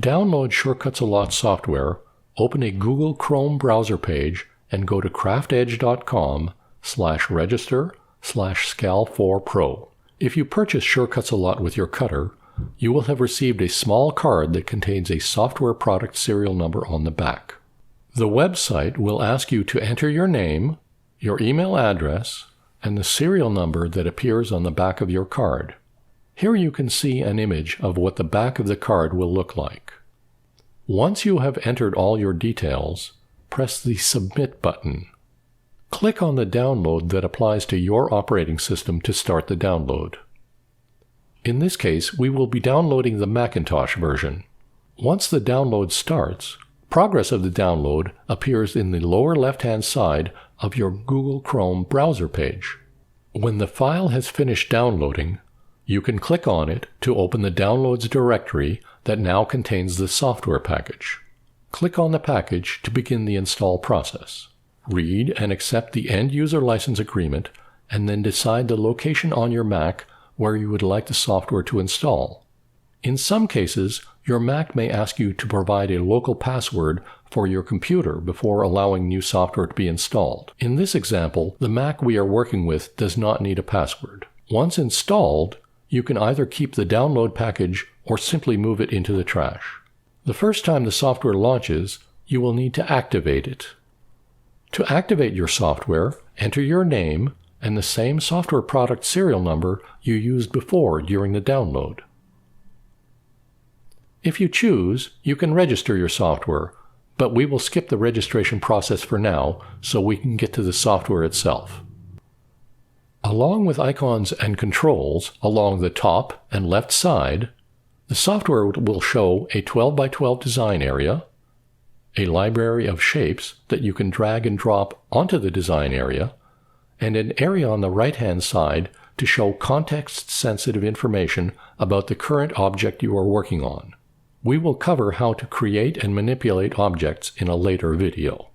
download SureCuts-A-Lot software, open a Google Chrome browser page and go to craftedge.com/register/SCAL4Pro. If you purchase SureCuts-A-Lot with your cutter, you will have received a small card that contains a software product serial number on the back. The website will ask you to enter your name, your email address, and the serial number that appears on the back of your card. Here you can see an image of what the back of the card will look like. Once you have entered all your details, press the Submit button. Click on the download that applies to your operating system to start the download. In this case, we will be downloading the Macintosh version. Once the download starts, progress of the download appears in the lower left-hand side of your Google Chrome browser page. When the file has finished downloading, you can click on it to open the Downloads directory that now contains the software package. Click on the package to begin the install process. Read and accept the end-user license agreement, and then decide the location on your Mac where you would like the software to install. In some cases, your Mac may ask you to provide a local password for your computer before allowing new software to be installed. In this example, the Mac we are working with does not need a password. Once installed, you can either keep the download package or simply move it into the trash. The first time the software launches, you will need to activate it. To activate your software, enter your name and the same software product serial number you used before during the download. If you choose, you can register your software, but we will skip the registration process for now so we can get to the software itself. Along with icons and controls along the top and left side, the software will show a 12x12 design area, a library of shapes that you can drag and drop onto the design area, and an area on the right-hand side to show context-sensitive information about the current object you are working on. We will cover how to create and manipulate objects in a later video.